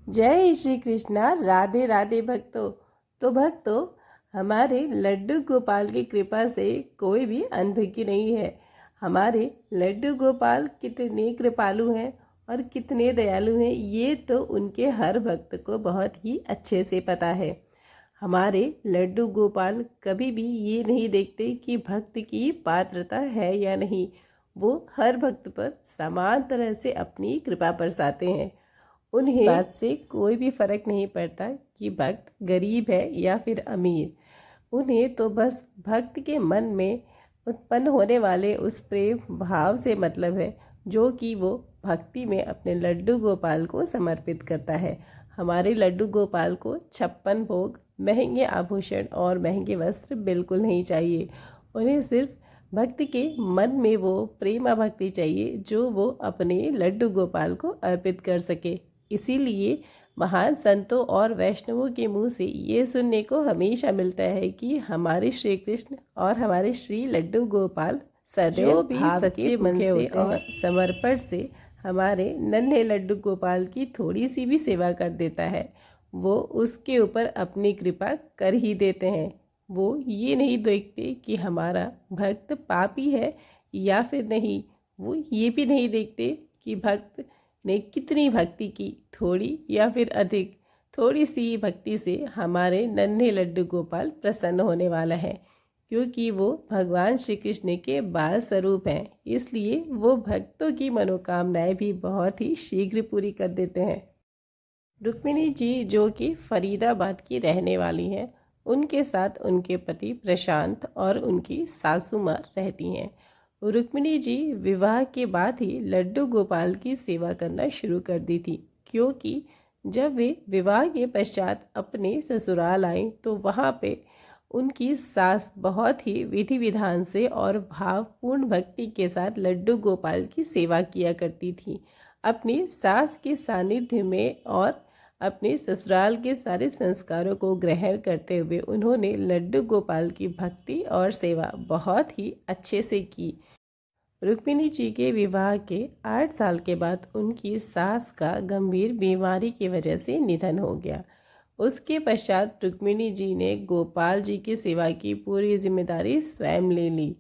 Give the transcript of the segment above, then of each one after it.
जय श्री कृष्णा। राधे राधे भक्तों। तो भक्तों, हमारे लड्डू गोपाल की कृपा से कोई भी अनभिज्ञ नहीं है। हमारे लड्डू गोपाल कितने कृपालु हैं और कितने दयालु हैं, ये तो उनके हर भक्त को बहुत ही अच्छे से पता है। हमारे लड्डू गोपाल कभी भी ये नहीं देखते कि भक्त की पात्रता है या नहीं। वो हर भक्त पर समान तरह से अपनी कृपा बरसाते हैं। उन्हें इस बात से कोई भी फर्क नहीं पड़ता कि भक्त गरीब है या फिर अमीर। उन्हें तो बस भक्त के मन में उत्पन्न होने वाले उस प्रेम भाव से मतलब है, जो कि वो भक्ति में अपने लड्डू गोपाल को समर्पित करता है। हमारे लड्डू गोपाल को 56 भोग, महंगे आभूषण और महंगे वस्त्र बिल्कुल नहीं चाहिए। उन्हें सिर्फ भक्ति के मन में वो प्रेमा भक्ति चाहिए, जो वो अपने लड्डू गोपाल को अर्पित कर सके। इसीलिए महान संतों और वैष्णवों के मुंह से ये सुनने को हमेशा मिलता है कि हमारे श्री कृष्ण और हमारे श्री लड्डू गोपाल सदैव भी सच्चे मन से और समर्पण से हमारे नन्हे लड्डू गोपाल की थोड़ी सी भी सेवा कर देता है, वो उसके ऊपर अपनी कृपा कर ही देते हैं। वो ये नहीं देखते कि हमारा भक्त पापी है या फिर नहीं। वो ये भी नहीं देखते कि भक्त ने कितनी भक्ति की, थोड़ी या फिर अधिक। थोड़ी सी भक्ति से हमारे नन्हे लड्डू गोपाल प्रसन्न होने वाला है, क्योंकि वो भगवान श्री कृष्ण के बाल स्वरूप हैं। इसलिए वो भक्तों की मनोकामनाएं भी बहुत ही शीघ्र पूरी कर देते हैं। रुक्मिणी जी, जो कि फरीदाबाद की रहने वाली हैं, उनके साथ उनके पति प्रशांत और उनकी सासू माँ रहती हैं। रुक्मिणी जी विवाह के बाद ही लड्डू गोपाल की सेवा करना शुरू कर दी थी, क्योंकि जब वे विवाह के पश्चात अपने ससुराल आईं तो वहाँ पे उनकी सास बहुत ही विधि विधान से और भावपूर्ण भक्ति के साथ लड्डू गोपाल की सेवा किया करती थी। अपनी सास के सानिध्य में और अपने ससुराल के सारे संस्कारों को ग्रहण करते हुए उन्होंने लड्डू गोपाल की भक्ति और सेवा बहुत ही अच्छे से की। रुक्मिणी जी के विवाह के 8 साल के बाद उनकी सास का गंभीर बीमारी की वजह से निधन हो गया। उसके पश्चात रुक्मिणी जी ने गोपाल जी की सेवा की पूरी जिम्मेदारी स्वयं ले ली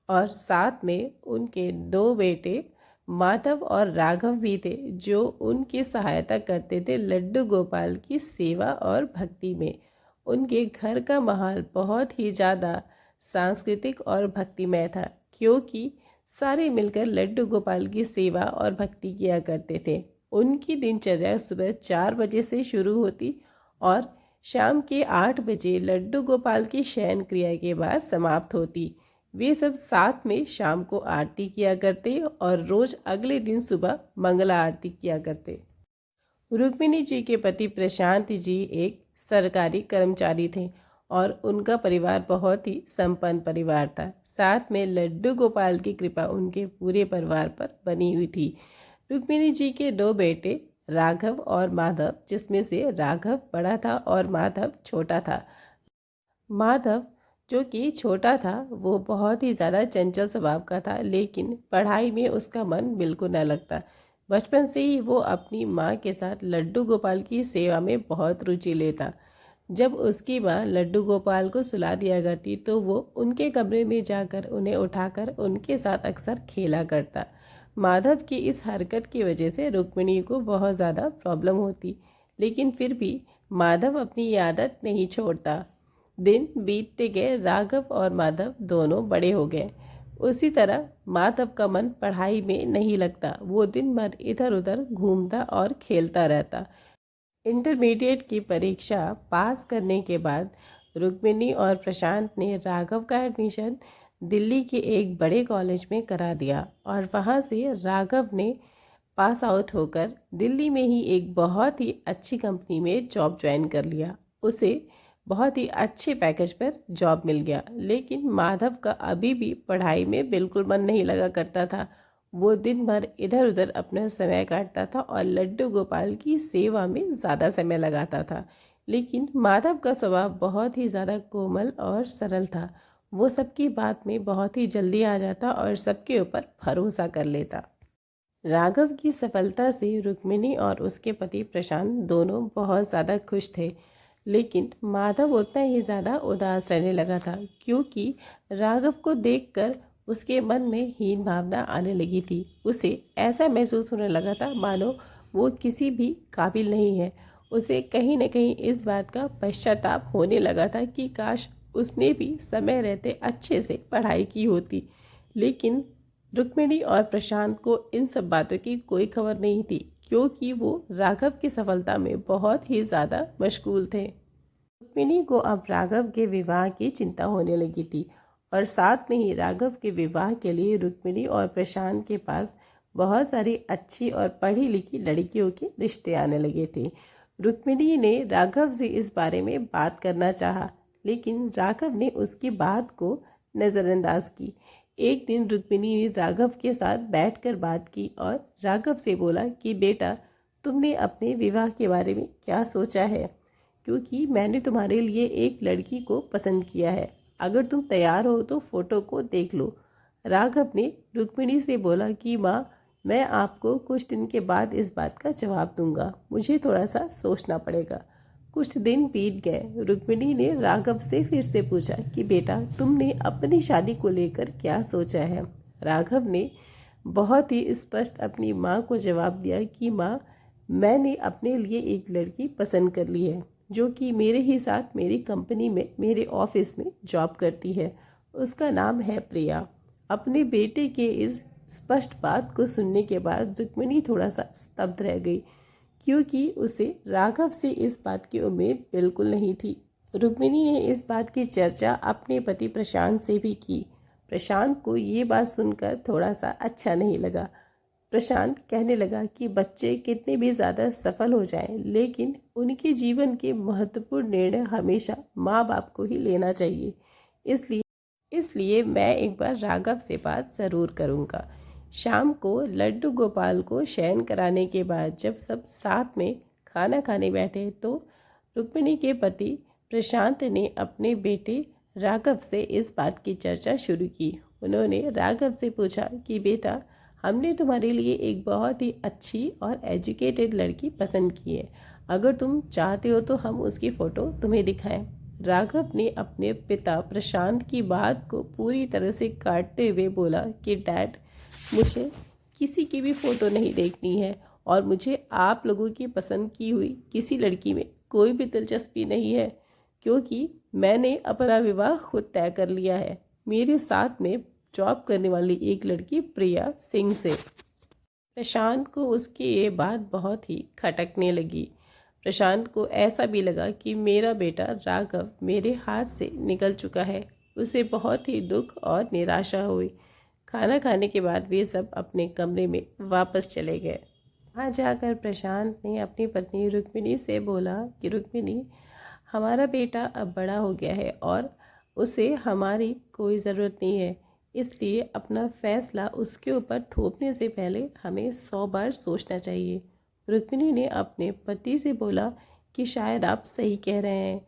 और साथ में उनके 2 बेटे माधव और राघव भी थे, जो उनकी सहायता करते थे लड्डू गोपाल की सेवा और भक्ति में। उनके घर का माहौल बहुत ही ज़्यादा सांस्कृतिक और भक्तिमय था, क्योंकि सारे मिलकर लड्डू गोपाल की सेवा और भक्ति किया करते थे। उनकी दिनचर्या सुबह 4 बजे से शुरू होती और शाम के 8 बजे लड्डू गोपाल की शयन क्रिया के बाद समाप्त होती। वे सब साथ में शाम को आरती किया करते और रोज अगले दिन सुबह मंगला आरती किया करते। रुक्मिणी जी के पति प्रशांत जी एक सरकारी कर्मचारी थे और उनका परिवार बहुत ही संपन्न परिवार था। साथ में लड्डू गोपाल की कृपा उनके पूरे परिवार पर बनी हुई थी। रुक्मिणी जी के 2 बेटे राघव और माधव, जिसमें से राघव बड़ा था और माधव छोटा था। माधव, जो कि छोटा था, वो बहुत ही ज़्यादा चंचल स्वभाव का था, लेकिन पढ़ाई में उसका मन बिल्कुल न लगता। बचपन से ही वो अपनी माँ के साथ लड्डू गोपाल की सेवा में बहुत रुचि लेता। जब उसकी माँ लड्डू गोपाल को सुला दिया करती तो वो उनके कमरे में जाकर उन्हें उठाकर उनके साथ अक्सर खेला करता। माधव की इस हरकत की वजह से रुक्मिणी को बहुत ज़्यादा प्रॉब्लम होती, लेकिन फिर भी माधव अपनी आदत नहीं छोड़ता। दिन बीतते गए, राघव और माधव दोनों बड़े हो गए। उसी तरह माधव का मन पढ़ाई में नहीं लगता। वो दिन भर इधर उधर घूमता और खेलता रहता। इंटरमीडिएट की परीक्षा पास करने के बाद रुक्मिणी और प्रशांत ने राघव का एडमिशन दिल्ली के एक बड़े कॉलेज में करा दिया और वहाँ से राघव ने पास आउट होकर दिल्ली में ही एक बहुत ही अच्छी कंपनी में जॉब ज्वाइन कर लिया। उसे बहुत ही अच्छे पैकेज पर जॉब मिल गया, लेकिन माधव का अभी भी पढ़ाई में बिल्कुल मन नहीं लगा करता था। वो दिन भर इधर उधर अपना समय काटता था और लड्डू गोपाल की सेवा में ज़्यादा समय लगाता था। लेकिन माधव का स्वभाव बहुत ही ज़्यादा कोमल और सरल था। वो सबकी बात में बहुत ही जल्दी आ जाता और सबके ऊपर भरोसा कर लेता। राघव की सफलता से रुक्मिणी और उसके पति प्रशांत दोनों बहुत ज़्यादा खुश थे, लेकिन माधव उतना ही ज़्यादा उदास रहने लगा था क्योंकि राघव को देखकर उसके मन में हीन भावना आने लगी थी। उसे ऐसा महसूस होने लगा था मानो वो किसी भी काबिल नहीं है। उसे कहीं न कहीं इस बात का पश्चाताप होने लगा था कि काश उसने भी समय रहते अच्छे से पढ़ाई की होती। लेकिन रुक्मिणी और प्रशांत को इन सब बातों की कोई खबर नहीं थी क्योंकि वो राघव की सफलता में बहुत ही ज़्यादा मशगूल थे। रुक्मिणी को अब राघव के विवाह की चिंता होने लगी थी और साथ में ही राघव के विवाह के लिए रुक्मिणी और प्रशांत के पास बहुत सारी अच्छी और पढ़ी लिखी लड़कियों के रिश्ते आने लगे थे। रुक्मिणी ने राघव से इस बारे में बात करना चाहा, लेकिन राघव ने उसकी बात को नज़रअंदाज की। एक दिन रुक्मिणी ने राघव के साथ बैठकर बात की और राघव से बोला कि बेटा, तुमने अपने विवाह के बारे में क्या सोचा है, क्योंकि मैंने तुम्हारे लिए एक लड़की को पसंद किया है। अगर तुम तैयार हो तो फ़ोटो को देख लो। राघव ने रुक्मिणी से बोला कि माँ, मैं आपको कुछ दिन के बाद इस बात का जवाब दूंगा, मुझे थोड़ा सा सोचना पड़ेगा। कुछ दिन बीत गए। रुक्मिणी ने राघव से फिर से पूछा कि बेटा, तुमने अपनी शादी को लेकर क्या सोचा है। राघव ने बहुत ही स्पष्ट अपनी माँ को जवाब दिया कि माँ, मैंने अपने लिए एक लड़की पसंद कर ली है जो कि मेरे ही साथ मेरी कंपनी में मेरे ऑफिस में जॉब करती है। उसका नाम है प्रिया। अपने बेटे के इस स्पष्ट बात को सुनने के बाद रुक्मिणी थोड़ा सा स्तब्ध रह गई क्योंकि उसे राघव से इस बात की उम्मीद बिल्कुल नहीं थी। रुक्मिणी ने इस बात की चर्चा अपने पति प्रशांत से भी की। प्रशांत को ये बात सुनकर थोड़ा सा अच्छा नहीं लगा। प्रशांत कहने लगा कि बच्चे कितने भी ज़्यादा सफल हो जाएं, लेकिन उनके जीवन के महत्वपूर्ण निर्णय हमेशा माँ बाप को ही लेना चाहिए। इसलिए इसलिए मैं एक बार राघव से बात ज़रूर करूँगा। शाम को लड्डू गोपाल को शयन कराने के बाद जब सब साथ में खाना खाने बैठे तो रुक्मिणी के पति प्रशांत ने अपने बेटे राघव से इस बात की चर्चा शुरू की। उन्होंने राघव से पूछा कि बेटा, हमने तुम्हारे लिए एक बहुत ही अच्छी और एजुकेटेड लड़की पसंद की है। अगर तुम चाहते हो तो हम उसकी फ़ोटो तुम्हें दिखाएं। राघव ने अपने पिता प्रशांत की बात को पूरी तरह से काटते हुए बोला कि डैड, मुझे किसी की भी फ़ोटो नहीं देखनी है और मुझे आप लोगों की पसंद की हुई किसी लड़की में कोई भी दिलचस्पी नहीं है, क्योंकि मैंने अपना विवाह खुद तय कर लिया है, मेरे साथ में जॉब करने वाली एक लड़की प्रिया सिंह से। प्रशांत को उसकी ये बात बहुत ही खटकने लगी। प्रशांत को ऐसा भी लगा कि मेरा बेटा राघव मेरे हाथ से निकल चुका है। उसे बहुत ही दुख और निराशा हुई। खाना खाने के बाद वे सब अपने कमरे में वापस चले गए। वहाँ जाकर प्रशांत ने अपनी पत्नी रुक्मिणी से बोला कि रुक्मिणी, हमारा बेटा अब बड़ा हो गया है और उसे हमारी कोई ज़रूरत नहीं है, इसलिए अपना फैसला उसके ऊपर थोपने से पहले हमें 100 बार सोचना चाहिए। रुक्मिणी ने अपने पति से बोला कि शायद आप सही कह रहे हैं,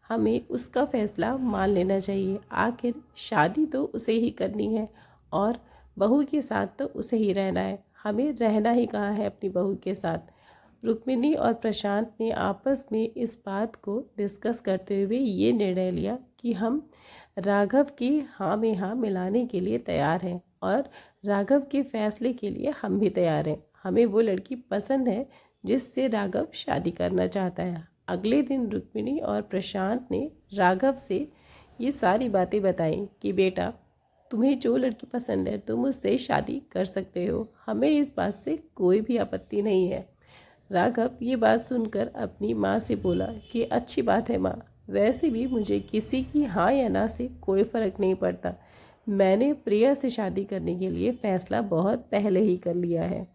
हमें उसका फैसला मान लेना चाहिए। आखिर शादी तो उसे ही करनी है और बहू के साथ तो उसे ही रहना है, हमें रहना ही कहाँ है अपनी बहू के साथ। रुक्मिणी और प्रशांत ने आपस में इस बात को डिस्कस करते हुए ये निर्णय लिया कि हम राघव की हाँ में हाँ मिलाने के लिए तैयार हैं और राघव के फैसले के लिए हम भी तैयार हैं। हमें वो लड़की पसंद है जिससे राघव शादी करना चाहता है। अगले दिन रुक्मिणी और प्रशांत ने राघव से ये सारी बातें बताई कि बेटा, तुम्हें जो लड़की पसंद है तुम उससे शादी कर सकते हो, हमें इस बात से कोई भी आपत्ति नहीं है। राघव ये बात सुनकर अपनी माँ से बोला कि अच्छी बात है माँ, वैसे भी मुझे किसी की हाँ या ना से कोई फ़र्क नहीं पड़ता। मैंने प्रिया से शादी करने के लिए फ़ैसला बहुत पहले ही कर लिया है।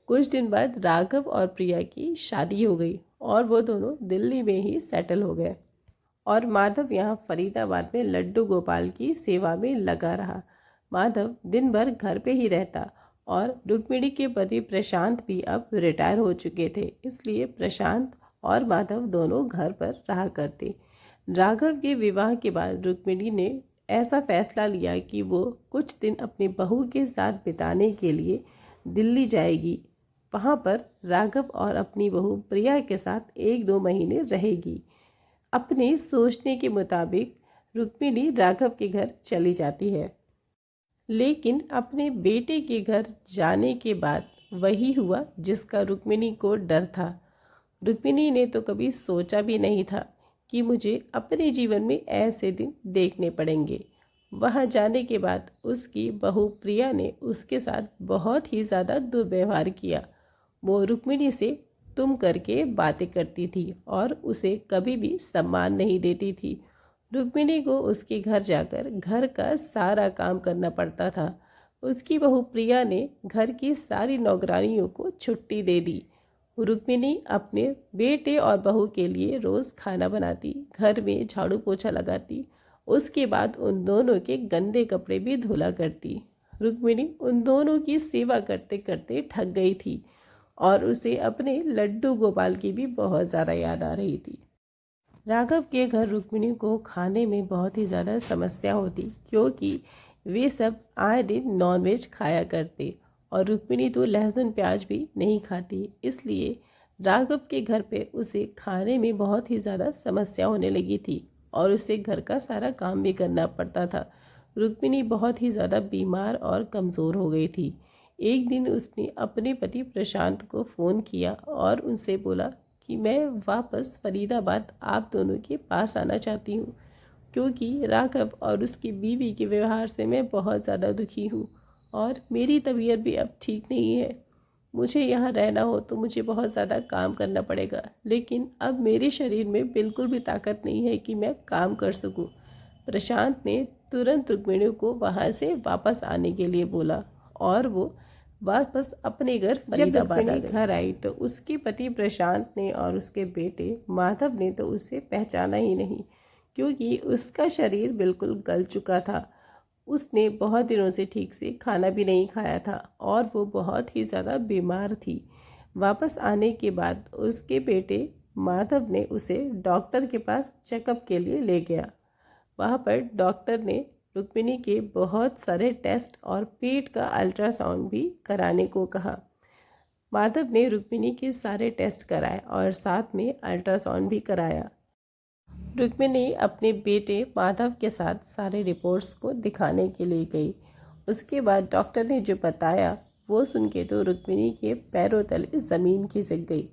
कुछ दिन बाद राघव और प्रिया की शादी हो गई और वो दोनों दिल्ली में ही सेटल हो गए और माधव यहाँ फरीदाबाद में लड्डू गोपाल की सेवा में लगा रहा। माधव दिन भर घर पे ही रहता और रुक्मिणी के पति प्रशांत भी अब रिटायर हो चुके थे, इसलिए प्रशांत और माधव दोनों घर पर रहा करते। राघव के विवाह के बाद रुक्मिणी ने ऐसा फैसला लिया कि वो कुछ दिन अपनी बहू के साथ बिताने के लिए दिल्ली जाएगी। वहाँ पर राघव और अपनी बहू प्रिया के साथ 1-2 महीने रहेगी। अपने सोचने के मुताबिक रुक्मिणी राघव के घर चली जाती है, लेकिन अपने बेटे के घर जाने के बाद वही हुआ जिसका रुक्मिणी को डर था। रुक्मिणी ने तो कभी सोचा भी नहीं था कि मुझे अपने जीवन में ऐसे दिन देखने पड़ेंगे। वहाँ जाने के बाद उसकी बहू प्रिया ने उसके साथ बहुत ही ज़्यादा दुर्व्यवहार किया। वो रुक्मिणी से तुम करके बातें करती थी और उसे कभी भी सम्मान नहीं देती थी। रुक्मिणी को उसके घर जाकर घर का सारा काम करना पड़ता था। उसकी बहू प्रिया ने घर की सारी नौकरानियों को छुट्टी दे दी। रुक्मिणी अपने बेटे और बहू के लिए रोज़ खाना बनाती, घर में झाड़ू पोछा लगाती, उसके बाद उन दोनों के गंदे कपड़े भी धुला करती। रुक्मिणी उन दोनों की सेवा करते करते थक गई थी और उसे अपने लड्डू गोपाल की भी बहुत ज़्यादा याद आ रही थी। राघव के घर रुक्मिणी को खाने में बहुत ही ज़्यादा समस्या होती, क्योंकि वे सब आए दिन नॉनवेज खाया करते और रुक्मिणी तो लहसुन प्याज भी नहीं खाती। इसलिए राघव के घर पे उसे खाने में बहुत ही ज़्यादा समस्या होने लगी थी और उसे घर का सारा काम भी करना पड़ता था। रुक्मिणी बहुत ही ज़्यादा बीमार और कमज़ोर हो गई थी। एक दिन उसने अपने पति प्रशांत को फ़ोन किया और उनसे बोला कि मैं वापस फरीदाबाद आप दोनों के पास आना चाहती हूँ, क्योंकि राघव और उसकी बीवी के व्यवहार से मैं बहुत ज़्यादा दुखी हूँ और मेरी तबीयत भी अब ठीक नहीं है। मुझे यहाँ रहना हो तो मुझे बहुत ज़्यादा काम करना पड़ेगा, लेकिन अब मेरे शरीर में बिल्कुल भी ताकत नहीं है कि मैं काम कर सकूँ। प्रशांत ने तुरंत रुक्मिणी को वहाँ से वापस आने के लिए बोला और वो वापस अपने घर फरीदाबाद आ गई। घर आई तो उसके पति प्रशांत ने और उसके बेटे माधव ने तो उसे पहचाना ही नहीं, क्योंकि उसका शरीर बिल्कुल गल चुका था। उसने बहुत दिनों से ठीक से खाना भी नहीं खाया था और वो बहुत ही ज़्यादा बीमार थी। वापस आने के बाद उसके बेटे माधव ने उसे डॉक्टर के पास चेकअप के लिए ले गया। वहाँ पर डॉक्टर ने रुक्मिणी के बहुत सारे टेस्ट और पेट का अल्ट्रासाउंड भी कराने को कहा। माधव ने रुक्मिणी के सारे टेस्ट कराए और साथ में अल्ट्रासाउंड भी कराया। रुक्मिणी अपने बेटे माधव के साथ सारे रिपोर्ट्स को दिखाने के लिए गई। उसके बाद डॉक्टर ने जो बताया वो सुन के तो रुक्मिणी के पैरों तले ज़मीन खिसक गई।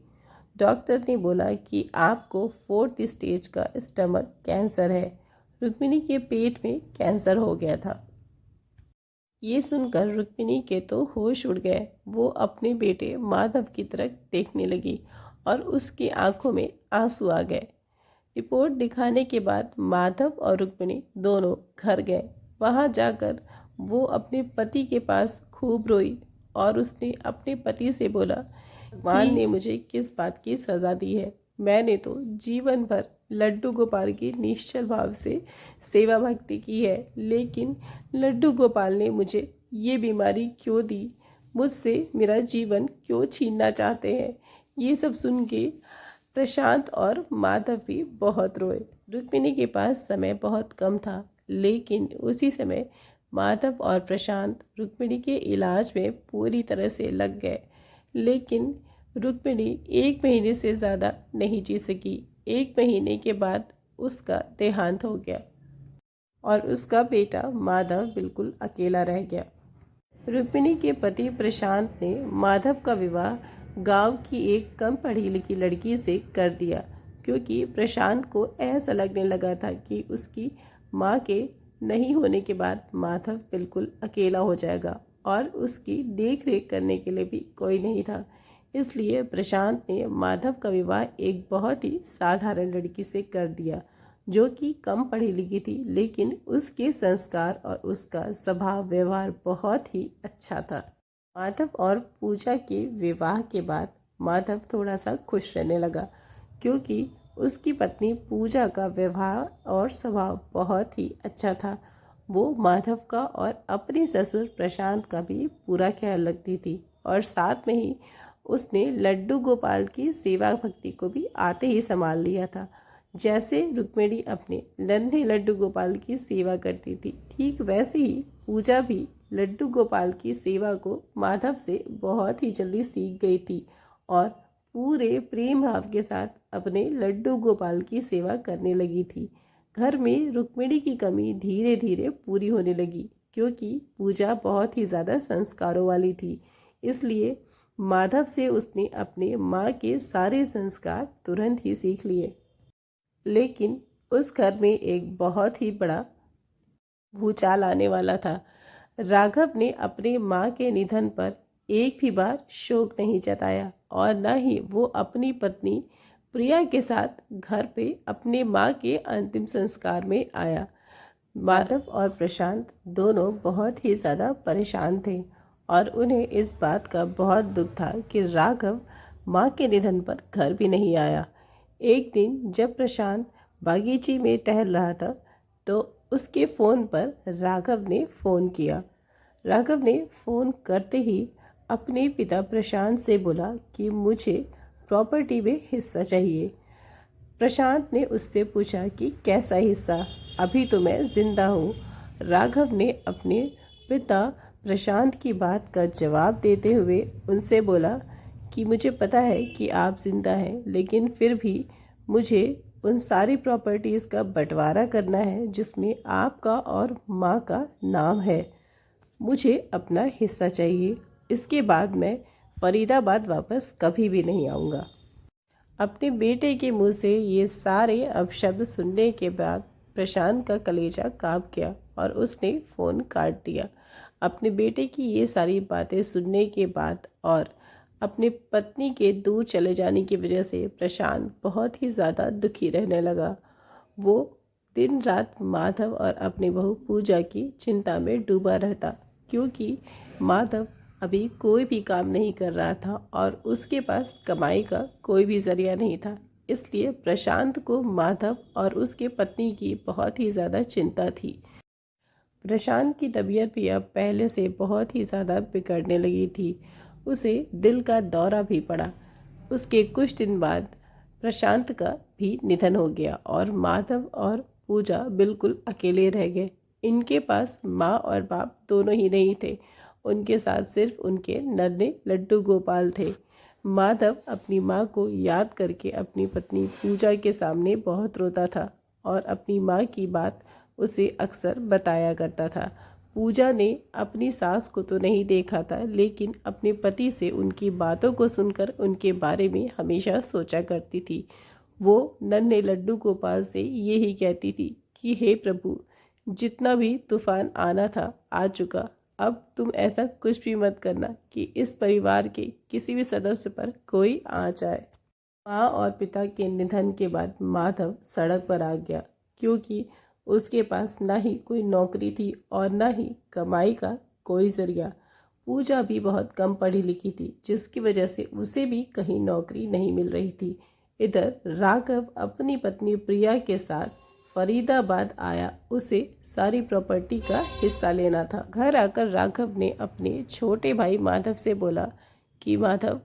डॉक्टर ने बोला कि आपको 4th स्टेज का स्टमक कैंसर है। रुक्मिणी के पेट में कैंसर हो गया था। ये सुनकर रुक्मिणी के तो होश उड़ गए। वो अपने बेटे माधव की तरफ देखने लगी और उसकी आंखों में आंसू आ गए। रिपोर्ट दिखाने के बाद माधव और रुक्मिणी दोनों घर गए। वहाँ जाकर वो अपने पति के पास खूब रोई और उसने अपने पति से बोला, भगवान ने मुझे किस बात की सज़ा दी है। मैंने तो जीवन भर लड्डू गोपाल की निश्चल भाव से सेवा भक्ति की है, लेकिन लड्डू गोपाल ने मुझे ये बीमारी क्यों दी, मुझसे मेरा जीवन क्यों छीनना चाहते हैं। ये सब सुन के प्रशांत और माधव भी बहुत रोए। रुक्मिणी के पास समय बहुत कम था, लेकिन उसी समय माधव और प्रशांत रुक्मिणी के इलाज में पूरी तरह से लग गए। लेकिन रुक्मिणी 1 महीने से ज़्यादा नहीं जी सकी। 1 महीने के बाद उसका देहांत हो गया और उसका बेटा माधव बिल्कुल अकेला रह गया। रुक्मिणी के पति प्रशांत ने माधव का विवाह गांव की एक कम पढ़ी लिखी लड़की से कर दिया, क्योंकि प्रशांत को ऐसा लगने लगा था कि उसकी माँ के नहीं होने के बाद माधव बिल्कुल अकेला हो जाएगा और उसकी देख रेख करने के लिए भी कोई नहीं था। इसलिए प्रशांत ने माधव का विवाह एक बहुत ही साधारण लड़की से कर दिया, जो कि कम पढ़ी लिखी थी, लेकिन उसके संस्कार और उसका स्वभाव व्यवहार बहुत ही अच्छा था। माधव और पूजा के विवाह के बाद माधव थोड़ा सा खुश रहने लगा, क्योंकि उसकी पत्नी पूजा का व्यवहार और स्वभाव बहुत ही अच्छा था। वो माधव का और अपने ससुर प्रशांत का भी पूरा ख्याल रखती थी और साथ में ही उसने लड्डू गोपाल की सेवा भक्ति को भी आते ही संभाल लिया था। जैसे रुक्मिणी अपने नन्हे लड्डू गोपाल की सेवा करती थी, ठीक वैसे ही पूजा भी लड्डू गोपाल की सेवा को माधव से बहुत ही जल्दी सीख गई थी और पूरे प्रेम भाव के साथ अपने लड्डू गोपाल की सेवा करने लगी थी। घर में रुक्मिणी की कमी धीरे धीरे पूरी होने लगी क्योंकि पूजा बहुत ही ज़्यादा संस्कारों वाली थी। इसलिए माधव से उसने अपने माँ के सारे संस्कार तुरंत ही सीख लिए। लेकिन उस घर में एक बहुत ही बड़ा भूचाल आने वाला था। राघव ने अपने माँ के निधन पर एक भी बार शोक नहीं जताया और न ही वो अपनी पत्नी प्रिया के साथ घर पे अपने माँ के अंतिम संस्कार में आया। माधव और प्रशांत दोनों बहुत ही ज़्यादा परेशान थे और उन्हें इस बात का बहुत दुख था कि राघव माँ के निधन पर घर भी नहीं आया। एक दिन जब प्रशांत बागीचे में टहल रहा था तो उसके फ़ोन पर राघव ने फ़ोन किया। राघव ने फ़ोन करते ही अपने पिता प्रशांत से बोला कि मुझे प्रॉपर्टी में हिस्सा चाहिए। प्रशांत ने उससे पूछा कि कैसा हिस्सा, अभी तो मैं ज़िंदा हूँ। राघव ने अपने पिता प्रशांत की बात का जवाब देते हुए उनसे बोला कि मुझे पता है कि आप ज़िंदा हैं, लेकिन फिर भी मुझे उन सारी प्रॉपर्टीज़ का बंटवारा करना है जिसमें आपका और माँ का नाम है। मुझे अपना हिस्सा चाहिए। इसके बाद मैं फरीदाबाद वापस कभी भी नहीं आऊँगा। अपने बेटे के मुंह से ये सारे अपशब्द सुनने के बाद प्रशांत का कलेजा कांप गया और उसने फ़ोन काट दिया। अपने बेटे की ये सारी बातें सुनने के बाद और अपने पत्नी के दूर चले जाने की वजह से प्रशांत बहुत ही ज़्यादा दुखी रहने लगा। वो दिन रात माधव और अपनी बहू पूजा की चिंता में डूबा रहता क्योंकि माधव अभी कोई भी काम नहीं कर रहा था और उसके पास कमाई का कोई भी ज़रिया नहीं था। इसलिए प्रशांत को माधव और उसके पत्नी की बहुत ही ज़्यादा चिंता थी। प्रशांत की तबीयत भी अब पहले से बहुत ही ज़्यादा बिगड़ने लगी थी। उसे दिल का दौरा भी पड़ा। उसके कुछ दिन बाद प्रशांत का भी निधन हो गया और माधव और पूजा बिल्कुल अकेले रह गए। इनके पास माँ और बाप दोनों ही नहीं थे। उनके साथ सिर्फ उनके नन्हे लड्डू गोपाल थे। माधव अपनी माँ को याद करके अपनी पत्नी पूजा के सामने बहुत रोता था और अपनी माँ की बात उसे अक्सर बताया करता था। पूजा ने अपनी सास को तो नहीं देखा था, लेकिन अपने पति से उनकी बातों को सुनकर उनके बारे में हमेशा सोचा करती थी। वो नन्हे लड्डू गोपाल से यही कहती थी कि हे प्रभु, जितना भी तूफान आना था आ चुका। अब तुम ऐसा कुछ भी मत करना कि इस परिवार के किसी भी सदस्य पर कोई आ जाए। माँ और पिता के निधन के बाद माधव सड़क पर आ गया क्योंकि उसके पास ना ही कोई नौकरी थी और ना ही कमाई का कोई ज़रिया। पूजा भी बहुत कम पढ़ी लिखी थी जिसकी वजह से उसे भी कहीं नौकरी नहीं मिल रही थी। इधर राघव अपनी पत्नी प्रिया के साथ फरीदाबाद आया। उसे सारी प्रॉपर्टी का हिस्सा लेना था। घर आकर राघव ने अपने छोटे भाई माधव से बोला कि माधव,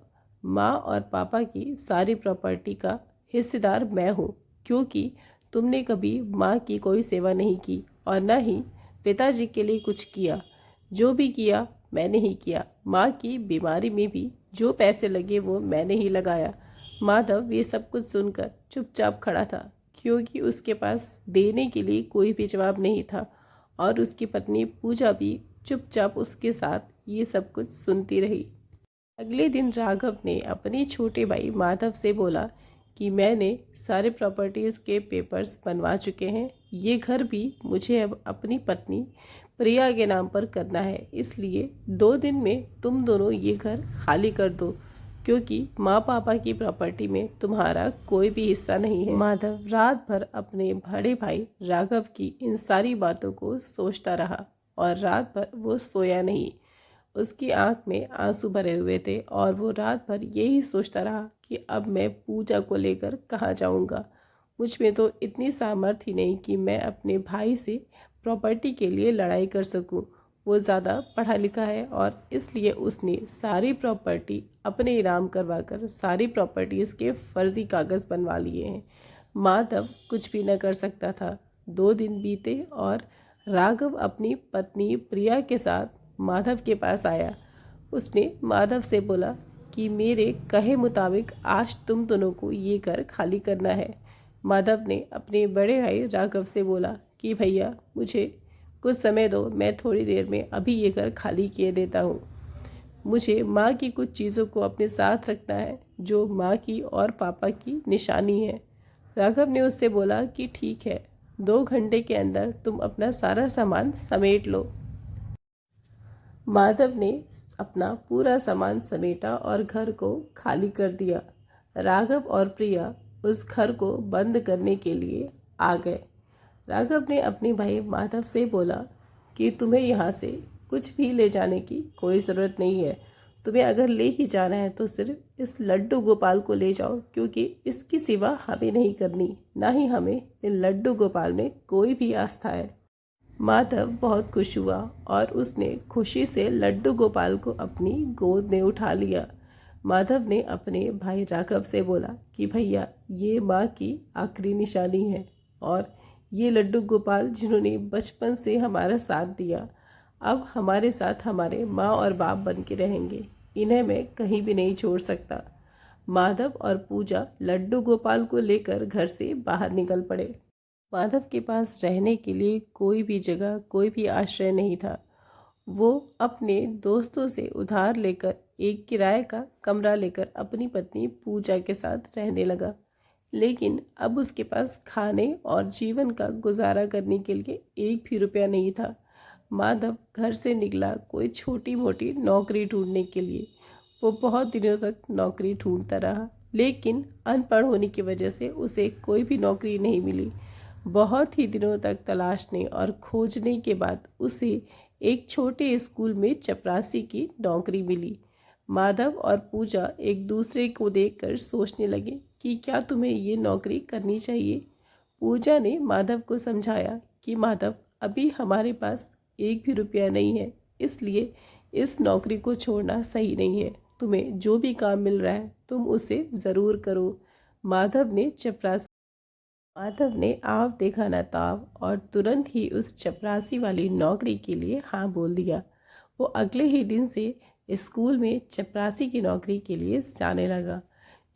माँ और पापा की सारी प्रॉपर्टी का हिस्सेदार मैं हूँ क्योंकि तुमने कभी माँ की कोई सेवा नहीं की और न ही पिताजी के लिए कुछ किया। जो भी किया मैंने ही किया। माँ की बीमारी में भी जो पैसे लगे वो मैंने ही लगाया। माधव ये सब कुछ सुनकर चुपचाप खड़ा था क्योंकि उसके पास देने के लिए कोई भी जवाब नहीं था और उसकी पत्नी पूजा भी चुपचाप उसके साथ ये सब कुछ सुनती रही। अगले दिन राघव ने अपने छोटे भाई माधव से बोला कि मैंने सारे प्रॉपर्टीज़ के पेपर्स बनवा चुके हैं। ये घर भी मुझे अब अपनी पत्नी प्रिया के नाम पर करना है, इसलिए 2 दिन में तुम दोनों ये घर खाली कर दो क्योंकि माँ पापा की प्रॉपर्टी में तुम्हारा कोई भी हिस्सा नहीं है। माधव रात भर अपने बड़े भाई राघव की इन सारी बातों को सोचता रहा और रात भर वो सोया नहीं। उसकी आंख में आंसू भरे हुए थे और वो रात भर यही सोचता रहा कि अब मैं पूजा को लेकर कहाँ जाऊँगा। मुझ में तो इतनी सामर्थ्य नहीं कि मैं अपने भाई से प्रॉपर्टी के लिए लड़ाई कर सकूं। वो ज़्यादा पढ़ा लिखा है और इसलिए उसने सारी प्रॉपर्टी अपने इनाम करवाकर सारी प्रॉपर्टीज़ के फर्जी कागज़ बनवा लिए हैं। माधव कुछ भी न कर सकता था। 2 दिन बीते और राघव अपनी पत्नी प्रिया के साथ माधव के पास आया। उसने माधव से बोला कि मेरे कहे मुताबिक आज तुम दोनों को ये घर खाली करना है। माधव ने अपने बड़े भाई राघव से बोला कि भैया मुझे कुछ समय दो, मैं थोड़ी देर में अभी ये घर खाली किए देता हूँ। मुझे माँ की कुछ चीज़ों को अपने साथ रखना है जो माँ की और पापा की निशानी है। राघव ने उससे बोला कि ठीक है, 2 घंटे के अंदर तुम अपना सारा सामान समेट लो। माधव ने अपना पूरा सामान समेटा और घर को खाली कर दिया। राघव और प्रिया उस घर को बंद करने के लिए आ गए। राघव ने अपने भाई माधव से बोला कि तुम्हें यहाँ से कुछ भी ले जाने की कोई ज़रूरत नहीं है। तुम्हें अगर ले ही जाना है तो सिर्फ इस लड्डू गोपाल को ले जाओ, क्योंकि इसकी सिवा हमें नहीं करनी, ना ही हमें इन लड्डू गोपाल में कोई भी आस्था है। माधव बहुत खुश हुआ और उसने खुशी से लड्डू गोपाल को अपनी गोद में उठा लिया। माधव ने अपने भाई राघव से बोला कि भैया ये माँ की आखिरी निशानी है और ये लड्डू गोपाल जिन्होंने बचपन से हमारा साथ दिया, अब हमारे साथ हमारे माँ और बाप बन के रहेंगे। इन्हें मैं कहीं भी नहीं छोड़ सकता। माधव और पूजा लड्डू गोपाल को लेकर घर से बाहर निकल पड़े। माधव के पास रहने के लिए कोई भी जगह, कोई भी आश्रय नहीं था। वो अपने दोस्तों से उधार लेकर एक किराए का कमरा लेकर अपनी पत्नी पूजा के साथ रहने लगा। लेकिन अब उसके पास खाने और जीवन का गुजारा करने के लिए एक भी रुपया नहीं था। माधव घर से निकला कोई छोटी मोटी नौकरी ढूंढने के लिए। वो बहुत दिनों तक नौकरी ढूंढता रहा, लेकिन अनपढ़ होने की वजह से उसे कोई भी नौकरी नहीं मिली। बहुत ही दिनों तक तलाशने और खोजने के बाद उसे एक छोटे स्कूल में चपरासी की नौकरी मिली। माधव और पूजा एक दूसरे को देखकर सोचने लगे कि क्या तुम्हें ये नौकरी करनी चाहिए। पूजा ने माधव को समझाया कि माधव अभी हमारे पास एक भी रुपया नहीं है, इसलिए इस नौकरी को छोड़ना सही नहीं है। तुम्हें जो भी काम मिल रहा है तुम उसे ज़रूर करो। माधव ने आव देखा न ताव और तुरंत ही उस चपरासी वाली नौकरी के लिए हाँ बोल दिया। वो अगले ही दिन से स्कूल में चपरासी की नौकरी के लिए जाने लगा।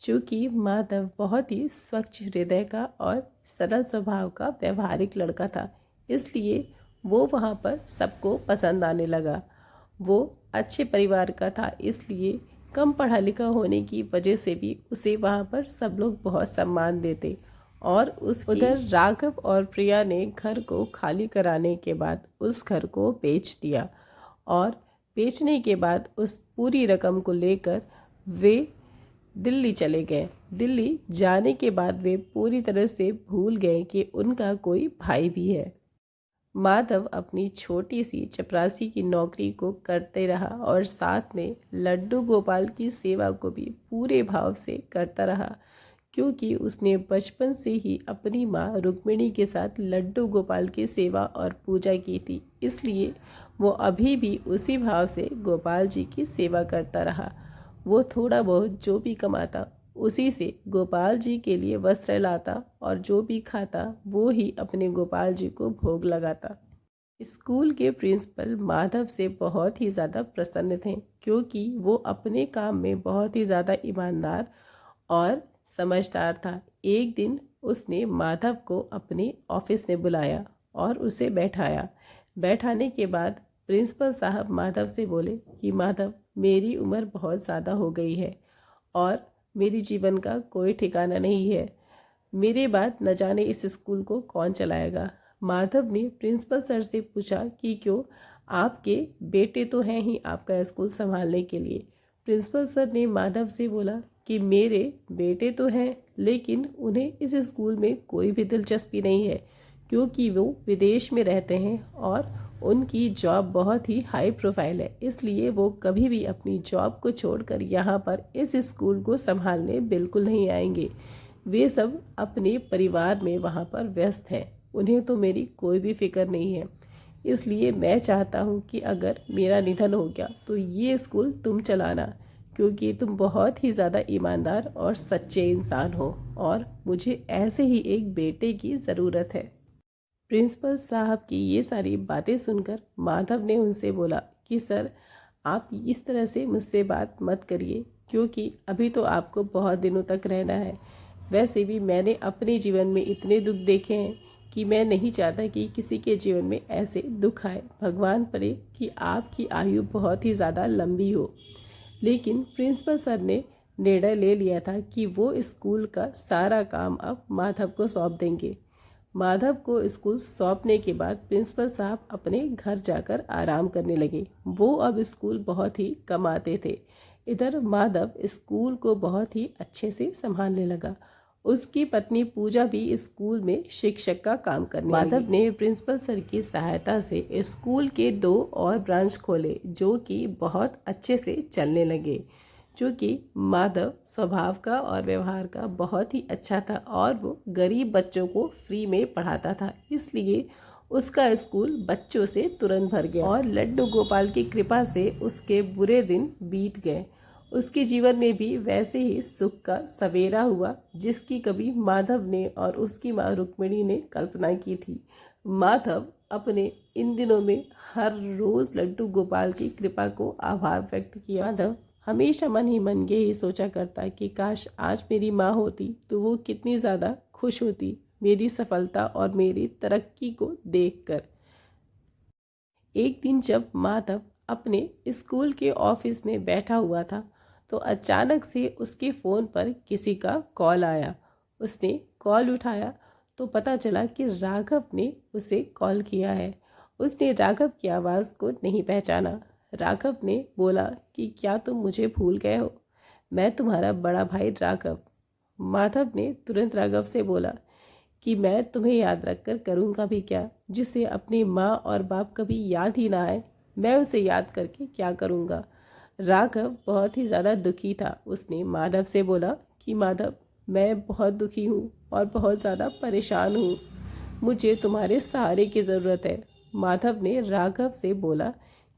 चूँकि माधव बहुत ही स्वच्छ हृदय का और सरल स्वभाव का व्यवहारिक लड़का था, इसलिए वो वहाँ पर सबको पसंद आने लगा। वो अच्छे परिवार का था, इसलिए कम पढ़ा लिखा होने की वजह से भी उसे वहाँ पर सब लोग बहुत सम्मान देते। और उधर राघव और प्रिया ने घर को खाली कराने के बाद उस घर को बेच दिया और बेचने के बाद उस पूरी रकम को लेकर वे दिल्ली चले गए। दिल्ली जाने के बाद वे पूरी तरह से भूल गए कि उनका कोई भाई भी है। माधव अपनी छोटी सी चपरासी की नौकरी को करते रहा और साथ में लड्डू गोपाल की सेवा को भी पूरे भाव से करता रहा, क्योंकि उसने बचपन से ही अपनी माँ रुक्मिणी के साथ लड्डू गोपाल की सेवा और पूजा की थी। इसलिए वो अभी भी उसी भाव से गोपाल जी की सेवा करता रहा। वो थोड़ा बहुत जो भी कमाता उसी से गोपाल जी के लिए वस्त्र लाता और जो भी खाता वो ही अपने गोपाल जी को भोग लगाता। स्कूल के प्रिंसिपल माधव से बहुत ही ज़्यादा प्रसन्न थे, क्योंकि वो अपने काम में बहुत ही ज़्यादा ईमानदार और समझदार था। एक दिन उसने माधव को अपने ऑफिस में बुलाया और उसे बैठाया। बैठाने के बाद प्रिंसिपल साहब माधव से बोले कि माधव, मेरी उम्र बहुत ज़्यादा हो गई है और मेरी जीवन का कोई ठिकाना नहीं है। मेरे बाद न जाने इस स्कूल को कौन चलाएगा। माधव ने प्रिंसिपल सर से पूछा कि क्यों, आपके बेटे तो हैं ही आपका स्कूल संभालने के लिए। प्रिंसिपल सर ने माधव से बोला कि मेरे बेटे तो हैं, लेकिन उन्हें इस स्कूल में कोई भी दिलचस्पी नहीं है, क्योंकि वो विदेश में रहते हैं और उनकी जॉब बहुत ही हाई प्रोफाइल है। इसलिए वो कभी भी अपनी जॉब को छोड़कर यहाँ पर इस स्कूल को संभालने बिल्कुल नहीं आएंगे। वे सब अपने परिवार में वहाँ पर व्यस्त हैं, उन्हें तो मेरी कोई भी फिक्र नहीं है। इसलिए मैं चाहता हूँ कि अगर मेरा निधन हो गया तो ये स्कूल तुम चलाना, क्योंकि तुम बहुत ही ज़्यादा ईमानदार और सच्चे इंसान हो और मुझे ऐसे ही एक बेटे की ज़रूरत है। प्रिंसिपल साहब की ये सारी बातें सुनकर माधव ने उनसे बोला कि सर आप इस तरह से मुझसे बात मत करिए, क्योंकि अभी तो आपको बहुत दिनों तक रहना है। वैसे भी मैंने अपने जीवन में इतने दुख देखे हैं कि मैं नहीं चाहता कि किसी के जीवन में ऐसे दुख आए। भगवान करे कि आपकी आयु बहुत ही ज़्यादा लंबी हो। लेकिन प्रिंसिपल सर ने निर्णय ले लिया था कि वो स्कूल का सारा काम अब माधव को सौंप देंगे। माधव को स्कूल सौंपने के बाद प्रिंसिपल साहब अपने घर जाकर आराम करने लगे। वो अब स्कूल बहुत ही कम आते थे। इधर माधव स्कूल को बहुत ही अच्छे से संभालने लगा। उसकी पत्नी पूजा भी स्कूल में शिक्षक का काम करने लगी। माधव ने प्रिंसिपल सर की सहायता से स्कूल के 2 और ब्रांच खोले, जो कि बहुत अच्छे से चलने लगे। चूँकि माधव स्वभाव का और व्यवहार का बहुत ही अच्छा था और वो गरीब बच्चों को फ्री में पढ़ाता था, इसलिए उसका स्कूल बच्चों से तुरंत भर गया और लड्डू गोपाल की कृपा से उसके बुरे दिन बीत गए। उसके जीवन में भी वैसे ही सुख का सवेरा हुआ, जिसकी कभी माधव ने और उसकी माँ रुक्मिणी ने कल्पना की थी। माधव अपने इन दिनों में हर रोज़ लड्डू गोपाल की कृपा को आभार व्यक्त किया। माधव हमेशा मन ही मन यही सोचा करता कि काश आज मेरी माँ होती तो वो कितनी ज़्यादा खुश होती मेरी सफलता और मेरी तरक्की को देखकर। एक दिन जब माधव अपने स्कूल के ऑफिस में बैठा हुआ था तो अचानक से उसके फ़ोन पर किसी का कॉल आया। उसने कॉल उठाया तो पता चला कि राघव ने उसे कॉल किया है। उसने राघव की आवाज़ को नहीं पहचाना। राघव ने बोला कि क्या तुम मुझे भूल गए हो? मैं तुम्हारा बड़ा भाई राघव। माधव ने तुरंत राघव से बोला कि मैं तुम्हें याद रखकर करूँगा भी क्या, जिसे अपनी माँ और बाप कभी याद ही ना आए, मैं उसे याद करके क्या करूँगा। राघव बहुत ही ज़्यादा दुखी था। उसने माधव से बोला कि माधव, मैं बहुत दुखी हूँ और बहुत ज़्यादा परेशान हूँ, मुझे तुम्हारे सहारे की ज़रूरत है। माधव ने राघव से बोला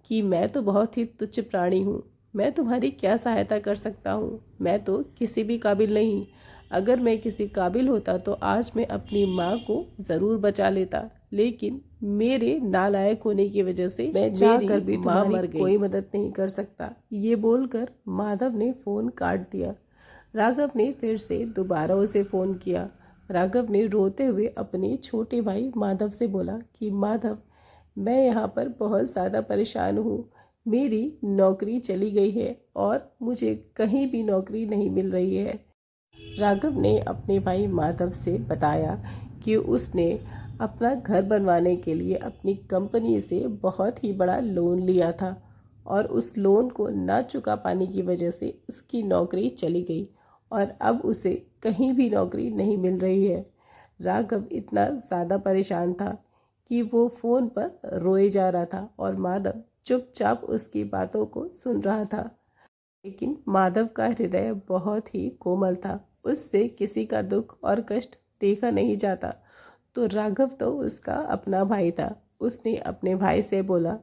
कि मैं तो बहुत ही तुच्छ प्राणी हूँ, मैं तुम्हारी क्या सहायता कर सकता हूँ, मैं तो किसी भी काबिल नहीं। अगर मैं किसी काबिल होता तो आज मैं अपनी माँ को ज़रूर बचा लेता, लेकिन मेरे नालायक होने की वजह से मैं चाहकर भी माँ मर गई, कोई मदद नहीं कर सकता। ये बोलकर माधव ने फ़ोन काट दिया। राघव ने फिर से दोबारा उसे फ़ोन किया। राघव ने रोते हुए अपने छोटे भाई माधव से बोला कि माधव, मैं यहाँ पर बहुत ज़्यादा परेशान हूँ, मेरी नौकरी चली गई है और मुझे कहीं भी नौकरी नहीं मिल रही है। राघव ने अपने भाई माधव से बताया कि उसने अपना घर बनवाने के लिए अपनी कंपनी से बहुत ही बड़ा लोन लिया था और उस लोन को ना चुका पाने की वजह से उसकी नौकरी चली गई और अब उसे कहीं भी नौकरी नहीं मिल रही है। राघव इतना ज़्यादा परेशान था कि वो फ़ोन पर रोए जा रहा था और माधव चुपचाप उसकी बातों को सुन रहा था। लेकिन माधव का हृदय बहुत ही कोमल था, उससे किसी का दुख और कष्ट देखा नहीं जाता। तो राघव तो उसका अपना भाई था। उसने अपने भाई से बोला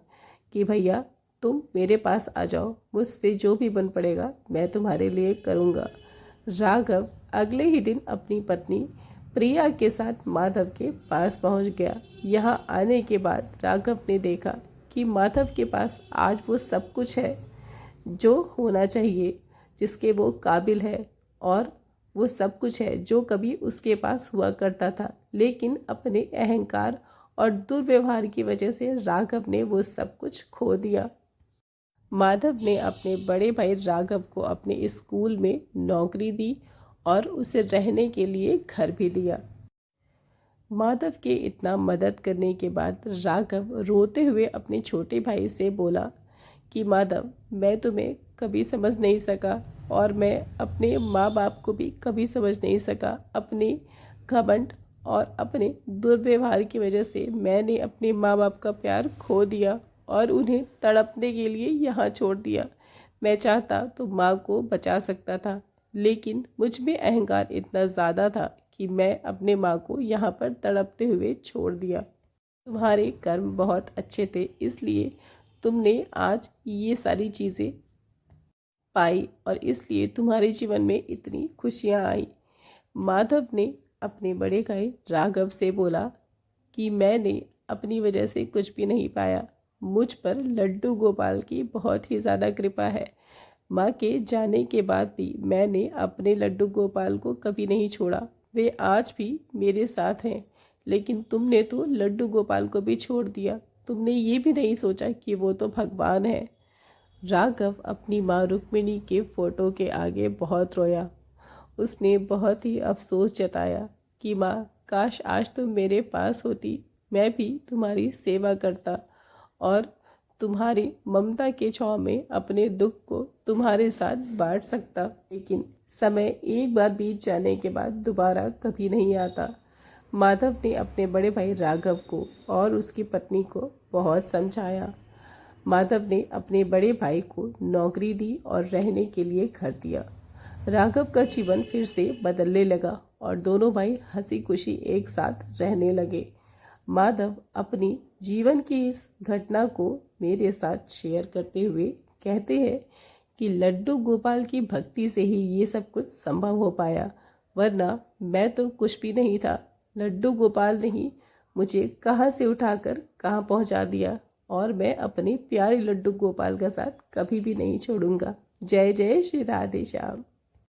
कि भैया, तुम मेरे पास आ जाओ, मुझसे जो भी बन पड़ेगा मैं तुम्हारे लिए करूँगा। राघव अगले ही दिन अपनी पत्नी प्रिया के साथ माधव के पास पहुंच गया। यहाँ आने के बाद राघव ने देखा कि माधव के पास आज वो सब कुछ है जो होना चाहिए, जिसके वो काबिल है, और वो सब कुछ है जो कभी उसके पास हुआ करता था, लेकिन अपने अहंकार और दुर्व्यवहार की वजह से राघव ने वो सब कुछ खो दिया। माधव ने अपने बड़े भाई राघव को अपने स्कूल में नौकरी दी और उसे रहने के लिए घर भी दिया। माधव के इतना मदद करने के बाद राघव रोते हुए अपने छोटे भाई से बोला कि माधव, मैं तुम्हें कभी समझ नहीं सका और मैं अपने माँ बाप को भी कभी समझ नहीं सका। अपने घमंड और अपने दुर्व्यवहार की वजह से मैंने अपने माँ बाप का प्यार खो दिया और उन्हें तड़पने के लिए यहाँ छोड़ दिया। मैं चाहता तो माँ को बचा सकता था, लेकिन मुझ में अहंकार इतना ज़्यादा था कि मैं अपने माँ को यहाँ पर तड़पते हुए छोड़ दिया। तुम्हारे कर्म बहुत अच्छे थे, इसलिए तुमने आज ये सारी चीज़ें पाई और इसलिए तुम्हारे जीवन में इतनी खुशियाँ आई। माधव ने अपने बड़े भाई राघव से बोला कि मैंने अपनी वजह से कुछ भी नहीं पाया मुझ पर लड्डू गोपाल की बहुत ही ज़्यादा कृपा है। माँ के जाने के बाद भी मैंने अपने लड्डू गोपाल को कभी नहीं छोड़ा। वे आज भी मेरे साथ हैं। लेकिन तुमने तो लड्डू गोपाल को भी छोड़ दिया। तुमने ये भी नहीं सोचा कि वो तो भगवान है। राघव अपनी माँ रुक्मिणी के फोटो के आगे बहुत रोया। उसने बहुत ही अफसोस जताया कि माँ, काश आज तुम मेरे पास होती, मैं भी तुम्हारी सेवा करता और तुम्हारी ममता के छाँव में अपने दुख को तुम्हारे साथ बांट सकता। लेकिन समय एक बार बीत जाने के बाद दोबारा कभी नहीं आता। माधव ने अपने बड़े भाई राघव को और उसकी पत्नी को बहुत समझाया। माधव ने अपने बड़े भाई को नौकरी दी और रहने के लिए घर दिया। राघव का जीवन फिर से बदलने लगा और दोनों भाई हंसी खुशी एक साथ रहने लगे। माधव अपनी जीवन की इस घटना को मेरे साथ शेयर करते हुए कहते हैं कि लड्डू गोपाल की भक्ति से ही ये सब कुछ संभव हो पाया, वरना मैं तो कुछ भी नहीं था। लड्डू गोपाल ने ही मुझे कहाँ से उठाकर कहाँ पहुँचा दिया और मैं अपने प्यारे लड्डू गोपाल का साथ कभी भी नहीं छोड़ूंगा। जय जय श्री राधे श्याम।